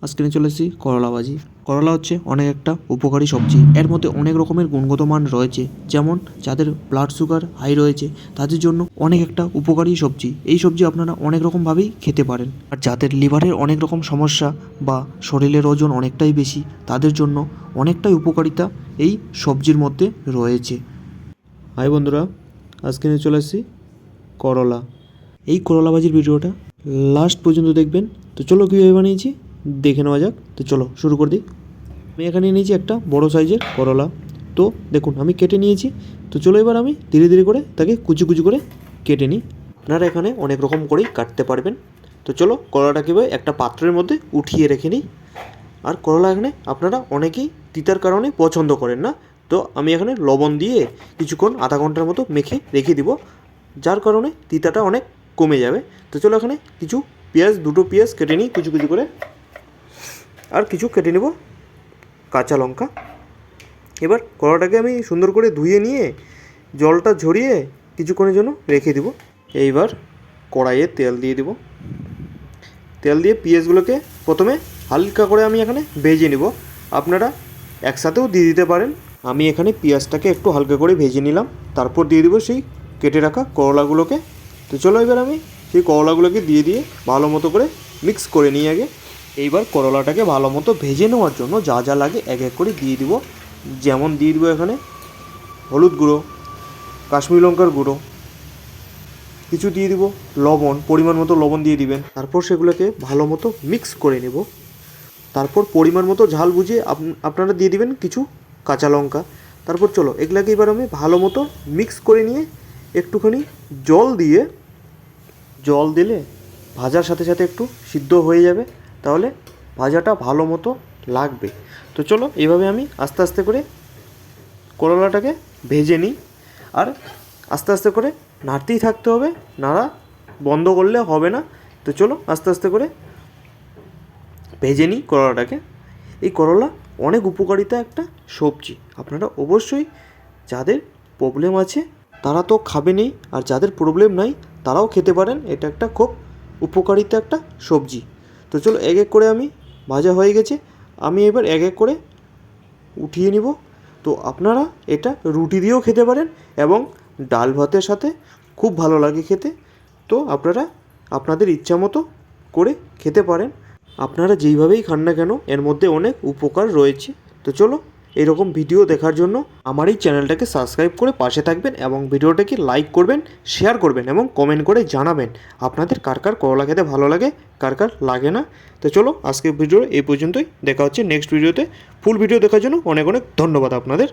আজকে নিয়ে চলে এসেছি করলা ভাজি। করলা হচ্ছে অনেক একটা উপকারী সবজি। এর মধ্যে অনেক রকমের গুণগত মান রয়েছে, যেমন যাদের ব্লাড সুগার হাই রয়েছে তাদের জন্য অনেক একটা উপকারী সবজি। এই সবজি আপনারা অনেক রকমভাবেই খেতে পারেন। আর যাদের লিভারের অনেক রকম সমস্যা বা শরীরের ওজন অনেকটাই বেশি, তাদের জন্য অনেকটাই উপকারিতা এই সবজির মধ্যে রয়েছে। হাই বন্ধুরা, আজকে নিয়ে চলে এসেছি করলা। এই করলা ভাজির ভিডিওটা লাস্ট পর্যন্ত দেখবেন। তো চলো কীভাবে বানিয়েছি দেখে নেওয়া যাক। তো চলো শুরু করে দিই। আমি এখানে নিয়েছি একটা বড় সাইজের করলা। তো দেখুন আমি কেটে নিয়েছি। তো চলো এবার আমি ধীরে ধীরে করে তাকে কুচি কুচি করে কেটে নিই। আপনারা এখানে অনেক রকম করেই কাটতে পারবেন। তো চলো করলাটাকে এবার একটা পাত্রের মধ্যে উঠিয়ে রেখে নিই। আর করলা এখানে আপনারা অনেকেই তিতার কারণে পছন্দ করেন না, তো আমি এখানে লবণ দিয়ে কিছুক্ষণ আধা ঘন্টার মতো মেখে রেখে দিব, যার কারণে তিতাটা অনেক কমে যাবে। তো চলো এখানে কিছু পেঁয়াজ, দুটো পেঁয়াজ কেটে নিই কুচি কুচি করে, আর কিছু কেটে নেব কাঁচা লঙ্কা। এবার কড়াটাকে আমি সুন্দর করে ধুয়ে নিয়ে জলটা ঝরিয়ে কিছুক্ষণের জন্য রেখে দিব। এইবার কড়াইয়ে তেল দিয়ে দিব। তেল দিয়ে পেঁয়াজগুলোকে প্রথমে হালকা করে আমি এখানে ভেজে নিব। আপনারা একসাথেও দিয়ে দিতে পারেন। আমি এখানে পেঁয়াজটাকে একটু হালকা করে ভেজে নিলাম, তারপর দিয়ে দিব সেই কেটে রাখা করলাগুলোকে। তো চলো এবার আমি সেই করলাগুলোকে দিয়ে ভালো মতো করে মিক্স করে নিই আগে। এইবার করলাটাকে ভালো মতো ভেজে নেওয়ার জন্য যা যা লাগে এক এক করে দিয়ে দিব। যেমন দিয়ে দিব এখানে হলুদ গুঁড়ো, কাশ্মীরি লঙ্কার গুঁড়ো, কিছু দিয়ে দিব লবণ, পরিমাণ মতো লবণ দিয়ে দিবেন। তারপর সেগুলোকে ভালো মতো মিক্স করে নেব। তারপর পরিমাণ মতো ঝাল বুঝিয়ে আপনারা দিয়ে দিবেন কিছু কাঁচা লঙ্কা। তারপর চলো এগুলাকে এবার আমি ভালো মতো মিক্স করে নিয়ে একটুখানি জল দিলে ভাজার সাথে সাথে একটু সিদ্ধ হয়ে যাবে, তাহলে ভাজাটা ভালো মতো লাগবে। তো চলো এইভাবে আমি আস্তে আস্তে করে করলাটাকে ভেজে নিই। আর আস্তে আস্তে করে নাড়তেই থাকতে হবে, নাড়া বন্ধ করলে হবে না। তো চলো আস্তে আস্তে করে ভেজে নিই করলাটাকে। এই করলা অনেক উপকারিতা একটা সবজি। আপনারা অবশ্যই, যাদের প্রবলেম আছে তারা তো খাবেনই, আর যাদের প্রবলেম নাই তারাও খেতে পারেন। এটা একটা খুব উপকারিতা একটা সবজি। তো চলো এক এক করে আমি ভাজা হয়ে গেছে, আমি এবার এক এক করে উঠিয়ে নিব। তো আপনারা এটা রুটি দিয়েও খেতে পারেন এবং ডাল ভাতের সাথে খুব ভালো লাগে খেতে। তো আপনারা আপনাদের ইচ্ছা মতো করে খেতে পারেন। আপনারা যেইভাবেই খান না কেন এর মধ্যে অনেক উপকার রয়েছে। তো চলো এরকম ভিডিও দেখার জন্য আমার এই চ্যানেলটাকে সাবস্ক্রাইব করে পাশে থাকবেন এবং ভিডিওটাকে লাইক করবেন, শেয়ার করবেন এবং কমেন্ট করে জানাবেন আপনাদের কার কার করলা খেতে ভালো লাগে, কার কার লাগে না। তো চলো আজকের ভিডিও এই পর্যন্তই, দেখা হচ্ছে নেক্সট ভিডিওতে। ফুল ভিডিও দেখার জন্য অনেক অনেক ধন্যবাদ আপনাদের।